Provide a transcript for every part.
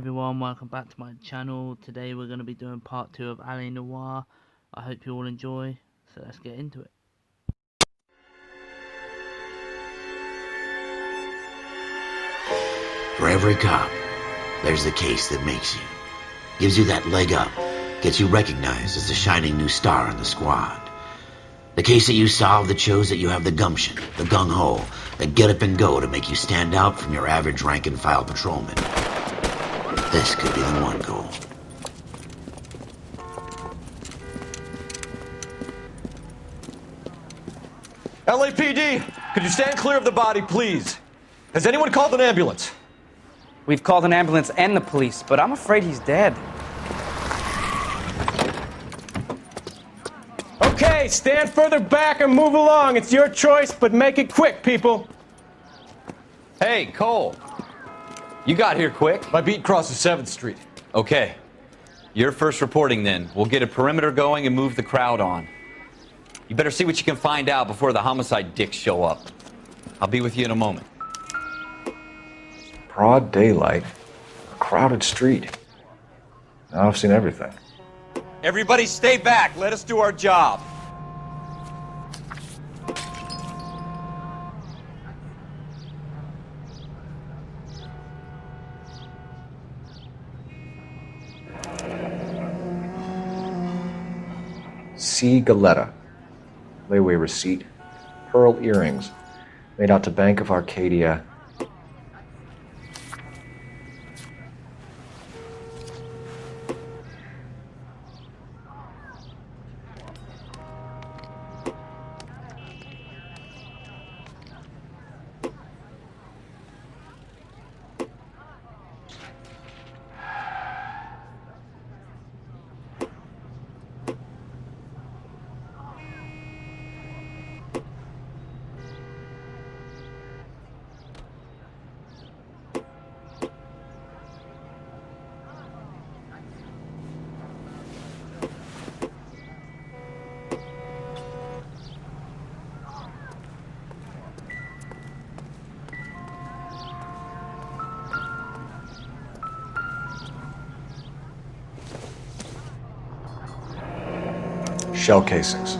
everyone, welcome back to my channel. Today we're going to be doing part 2 of L.A.Noire. I hope you all enjoy, so let's get into it. For every cop, there's the case that makes you. Gives you that leg up, gets you recognized as the shining new star in the squad. The case that you solve that shows that you have the gumption, the gung-ho, the get up and go to make you stand out from your average rank-and-file patrolman. This could be the one, Cole. LAPD, could you stand clear of the body, please? Has anyone called an ambulance? We've called an ambulance and the police, but I'm afraid he's dead. Okay, stand further back and move along. It's your choice, but make it quick, people. Hey, Cole. You got here quick. My beat crosses 7th Street. Okay. You're first reporting then. We'll get a perimeter going and move the crowd on. You better see what you can find out before the homicide dicks show up. I'll be with you in a moment. Broad daylight, a crowded street. Now I've seen everything. Everybody stay back. Let us do our job. C. Galetta. Layaway receipt. Pearl earrings. Made out to Bank of Arcadia. Shell casings.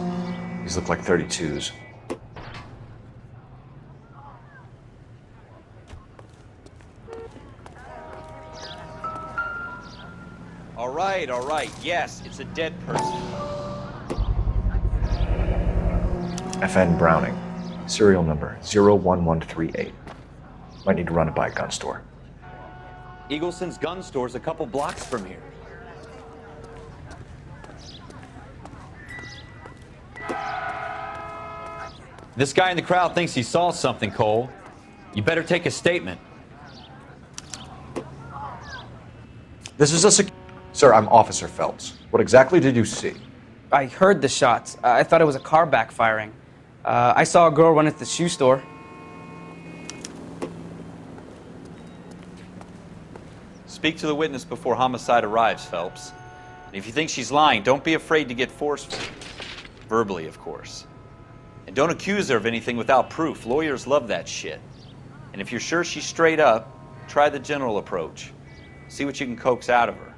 These look like 32s. All right. Yes, it's a dead person. FN Browning. Serial number 01138. Might need to run it by a gun store. Eagleson's gun store's a couple blocks from here. This guy in the crowd thinks he saw something, Cole. You better take a statement. This is a Sir, I'm Officer Phelps. What exactly did you see? I heard the shots. I thought it was a car backfiring. I saw a girl run into the shoe store. Speak to the witness before homicide arrives, Phelps. And if you think she's lying, don't be afraid to get forceful. Verbally, of course. And don't accuse her of anything without proof. Lawyers love that shit. And if you're sure she's straight up, try the general approach. See what you can coax out of her.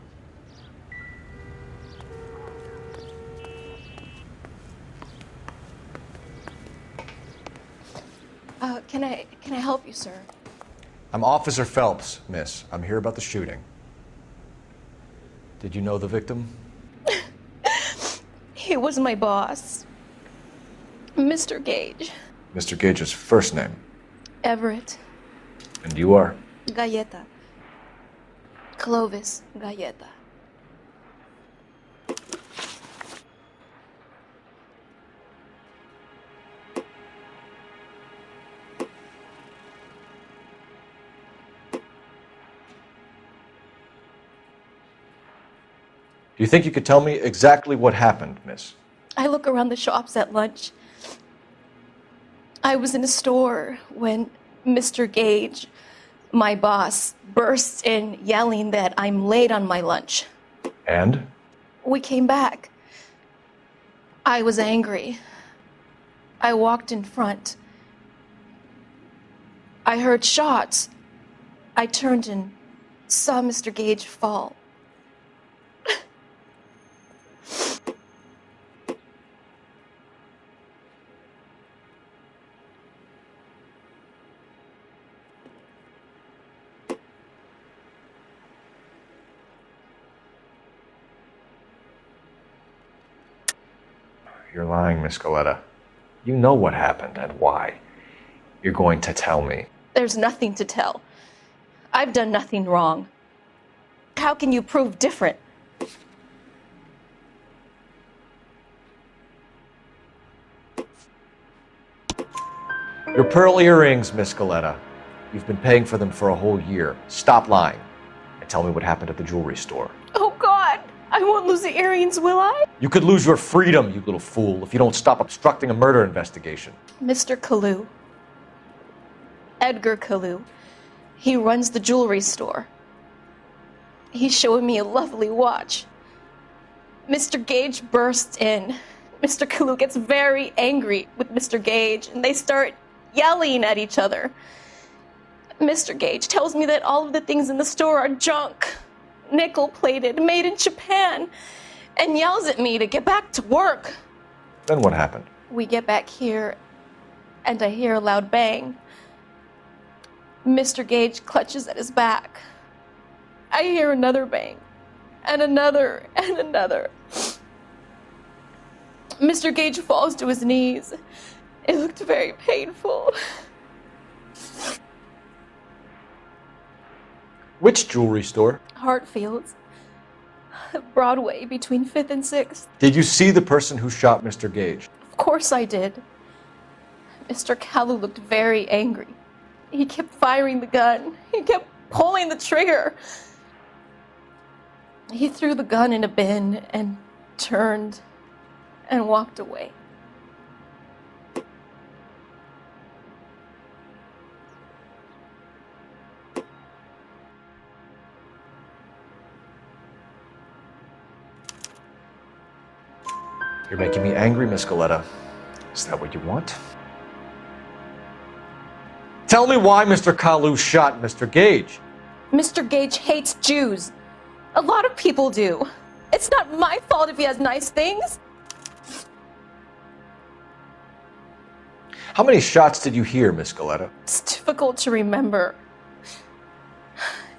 Can I help you, sir? I'm Officer Phelps, miss. I'm here about the shooting. Did you know the victim? He was my boss, Mr. Gage. Mr. Gage's first name. Everett. And you are? Galleta. Clovis Galleta. Do you think you could tell me exactly what happened, miss? I look around the shops at lunch. I was in a store when Mr. Gage, my boss, bursts in yelling that I'm late on my lunch. And? We came back. I was angry. I walked in front. I heard shots. I turned and saw Mr. Gage fall. You're lying, Miss Goleta. You know what happened and why. You're going to tell me. There's nothing to tell. I've done nothing wrong. How can you prove different? Your pearl earrings, Miss Goleta. You've been paying for them for a whole year. Stop lying and tell me what happened at the jewelry store. Oh, God! I won't lose the earrings, will I? You could lose your freedom, you little fool, if you don't stop obstructing a murder investigation. Mr. Kalu. Edgar Kalu. He runs the jewelry store. He's showing me a lovely watch. Mr. Gage bursts in. Mr. Kalu gets very angry with Mr. Gage, and they start yelling at each other. Mr. Gage tells me that all of the things in the store are junk, nickel-plated, made in Japan, and yells at me to get back to work. Then what happened? We get back here, and I hear a loud bang. Mr. Gage clutches at his back. I hear another bang, and another, and another. Mr. Gage falls to his knees. It looked very painful. Which jewelry store? Hartfield's. Broadway, between 5th and 6th. Did you see the person who shot Mr. Gage? Of course I did. Mr. Kalu looked very angry. He kept firing the gun. He kept pulling the trigger. He threw the gun in a bin and turned and walked away. You're making me angry, Miss Goleta. Is that what you want? Tell me why Mr. Kalu shot Mr. Gage. Mr. Gage hates Jews. A lot of people do. It's not my fault if he has nice things. How many shots did you hear, Miss Goleta? It's difficult to remember.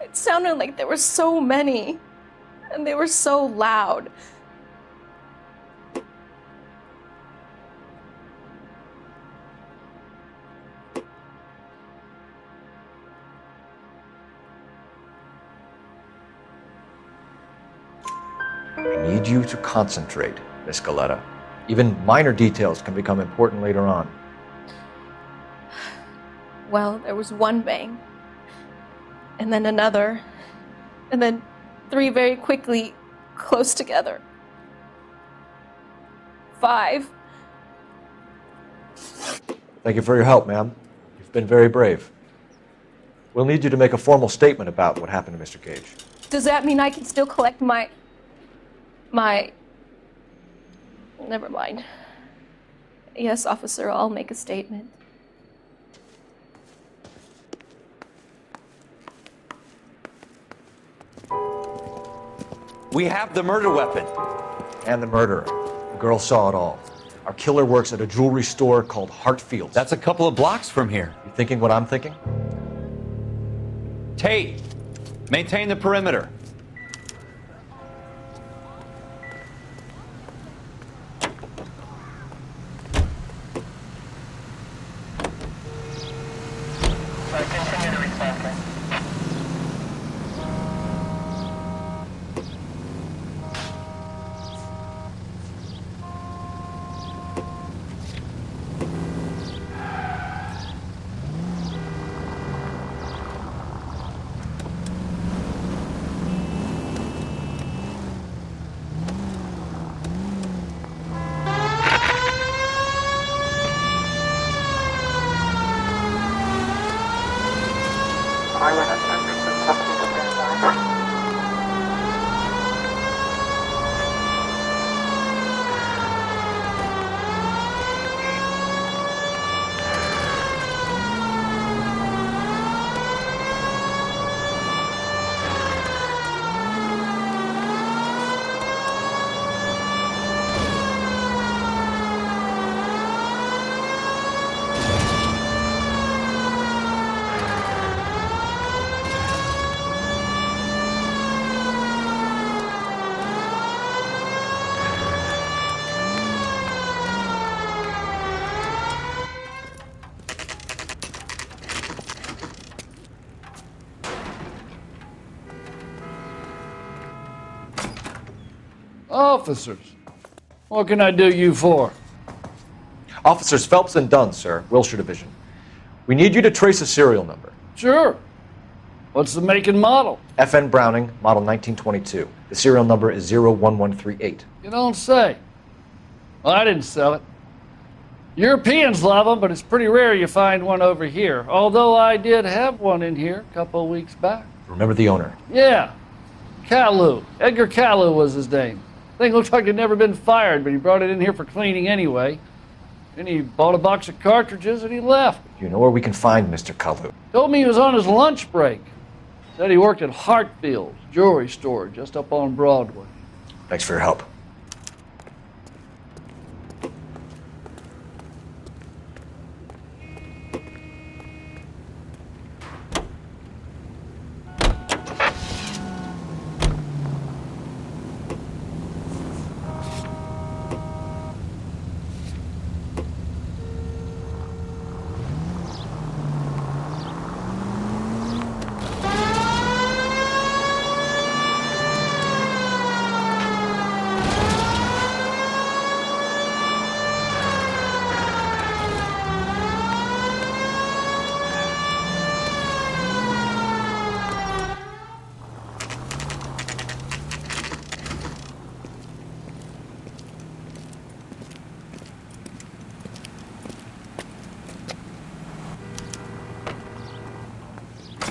It sounded like there were so many, and they were so loud. I need you to concentrate, Miss Goleta. Even minor details can become important later on. Well, there was one bang, and then another, and then 3 very quickly, close together. 5. Thank you for your help, ma'am. You've been very brave. We'll need you to make a formal statement about what happened to Mr. Gage. Does that mean I can still collect my... Never mind. Yes, officer, I'll make a statement. We have the murder weapon. And the murderer. The girl saw it all. Our killer works at a jewelry store called Hartfield's. That's a couple of blocks from here. You thinking what I'm thinking? Tate, maintain the perimeter. Officers, what can I do you for? Officers Phelps and Dunn, sir, Wilshire Division. We need you to trace a serial number. Sure. What's the make and model? FN Browning, model 1922. The serial number is 01138. You don't say. Well, I didn't sell it. Europeans love them, but it's pretty rare you find one over here. Although I did have one in here a couple of weeks back. Remember the owner? Yeah. Kalu. Edgar Kalu was his name. Thing looks like it'd never been fired, but he brought it in here for cleaning anyway. Then he bought a box of cartridges and he left. You know where we can find Mr. Kalu? Told me he was on his lunch break. Said he worked at Hartfield's jewelry store just up on Broadway. Thanks for your help.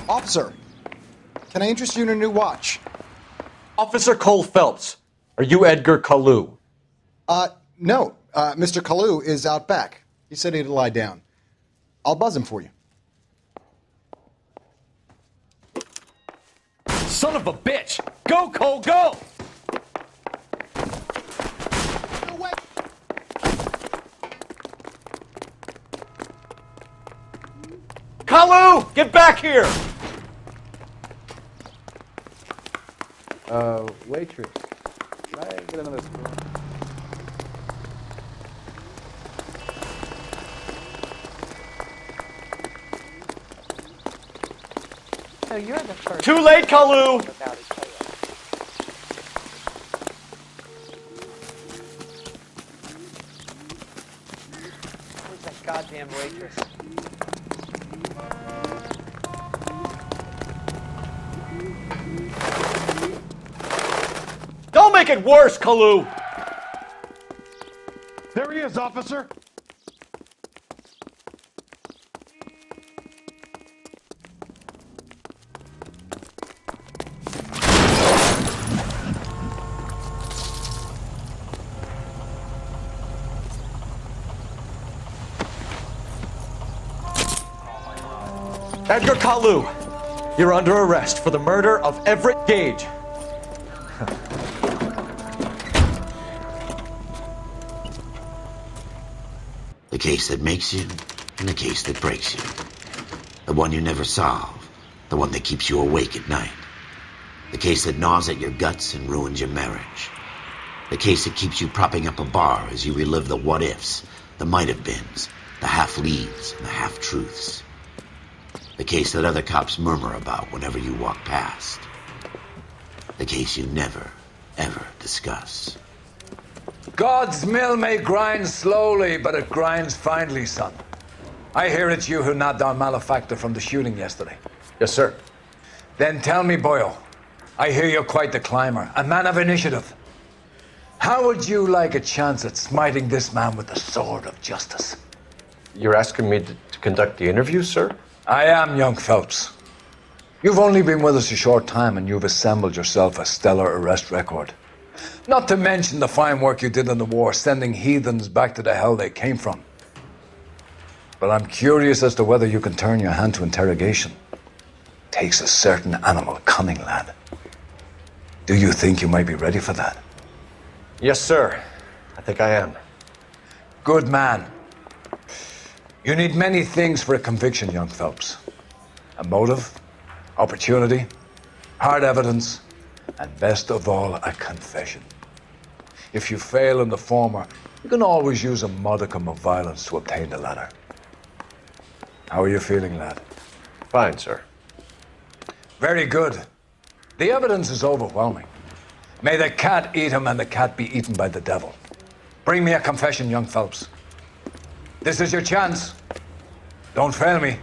Officer, can I interest you in a new watch? Officer Cole Phelps, are you Edgar Kalu? No. Mr. Kalu is out back. He said he'd lie down. I'll buzz him for you. Son of a bitch! Go, Cole, go! Kalu! Get back here! Waitress. Can I get another spoon? So you're the first. Too late, Kalu! Where's that goddamn waitress? Don't make it worse, Kalu! There he is, officer. Edgar Kalu, you're under arrest for the murder of Everett Gage. The case that makes you, and the case that breaks you. The one you never solve, the one that keeps you awake at night. The case that gnaws at your guts and ruins your marriage. The case that keeps you propping up a bar as you relive the what-ifs, the might-have-beens, the half-leads, and the half-truths. The case that other cops murmur about whenever you walk past. The case you never, ever discuss. God's mill may grind slowly, but it grinds finely, son. I hear it's you who nabbed our malefactor from the shooting yesterday. Yes, sir. Then tell me, Boyle, I hear you're quite the climber, a man of initiative. How would you like a chance at smiting this man with the sword of justice? You're asking me to conduct the interview, sir? I am, young Phelps. You've only been with us a short time, and you've assembled yourself a stellar arrest record. Not to mention the fine work you did in the war, sending heathens back to the hell they came from. But I'm curious as to whether you can turn your hand to interrogation. Takes a certain animal cunning, lad. Do you think you might be ready for that? Yes, sir. I think I am. Good man. You need many things for a conviction, young Phelps. A motive, opportunity, hard evidence, and best of all, a confession. If you fail in the former, you can always use a modicum of violence to obtain the latter. How are you feeling, lad? Fine, sir. Very good. The evidence is overwhelming. May the cat eat him and the cat be eaten by the devil. Bring me a confession, young Phelps. This is your chance. Don't fail me.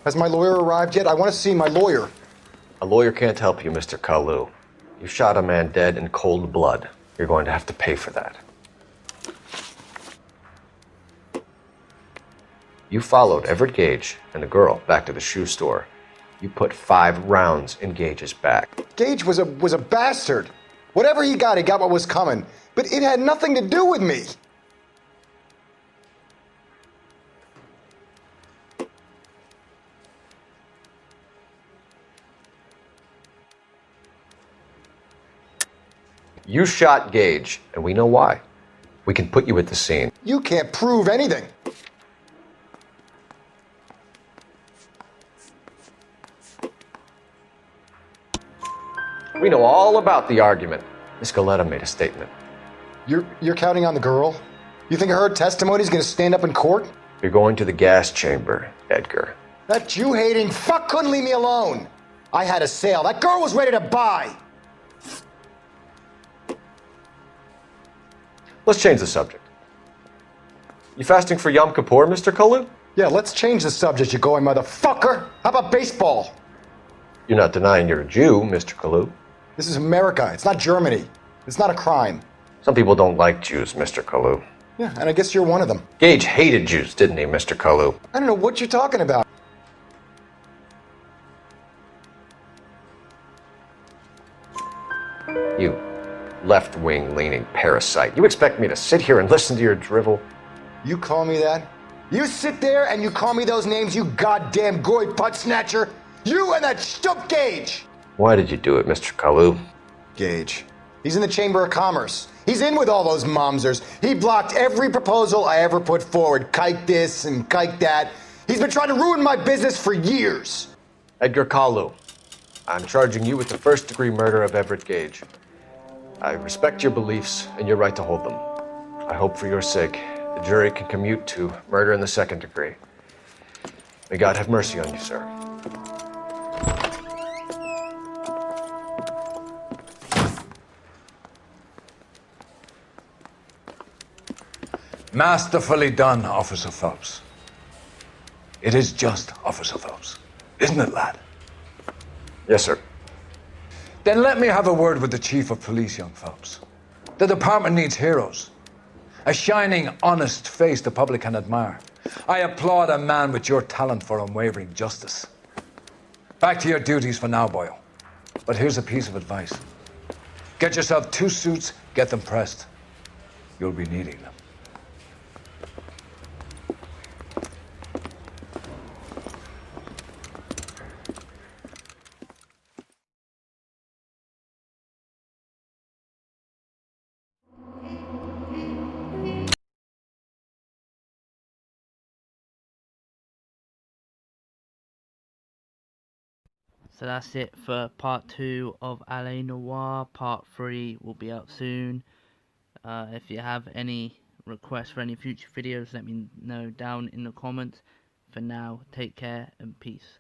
Has my lawyer arrived yet? I want to see my lawyer. A lawyer can't help you, Mr. Kalu. You shot a man dead in cold blood. You're going to have to pay for that. You followed Everett Gage and the girl back to the shoe store. You put 5 rounds in Gage's back. Gage was a bastard. Whatever he got what was coming. But it had nothing to do with me. You shot Gage, and we know why. We can put you at the scene. You can't prove anything. We know all about the argument. Miss Galetta made a statement. You're counting on the girl? You think her testimony is going to stand up in court? You're going to the gas chamber, Edgar. That Jew-hating fuck couldn't leave me alone. I had a sale. That girl was ready to buy. Let's change the subject. You fasting for Yom Kippur, Mr. Kalu? Yeah, let's change the subject, you going motherfucker. How about baseball? You're not denying you're a Jew, Mr. Kalu. This is America. It's not Germany. It's not a crime. Some people don't like Jews, Mr. Kalu. Yeah, and I guess you're one of them. Gage hated Jews, didn't he, Mr. Kalu? I don't know what you're talking about. You left-wing leaning parasite. You expect me to sit here and listen to your drivel? You call me that? You sit there and you call me those names, you goddamn goy butt snatcher? You and that stup Gage! Why did you do it, Mr. Kalu? Gage. He's in the Chamber of Commerce. He's in with all those momsers. He blocked every proposal I ever put forward. Kike this and kike that. He's been trying to ruin my business for years. Edgar Kalu, I'm charging you with the first-degree murder of Everett Gage. I respect your beliefs and your right to hold them. I hope for your sake the jury can commute to murder in the second degree. May God have mercy on you, sir. Masterfully done, Officer Phelps. It is just, Officer Phelps. Isn't it, lad? Yes, sir. Then let me have a word with the Chief of Police, young Phelps. The department needs heroes. A shining, honest face the public can admire. I applaud a man with your talent for unwavering justice. Back to your duties for now, Boyle. But here's a piece of advice. Get yourself 2 suits, get them pressed. You'll be needing them. So that's it for part 2 of L.A.Noire. Part 3 will be out soon. If you have any requests for any future videos, let me know down in the comments. For now, take care and peace.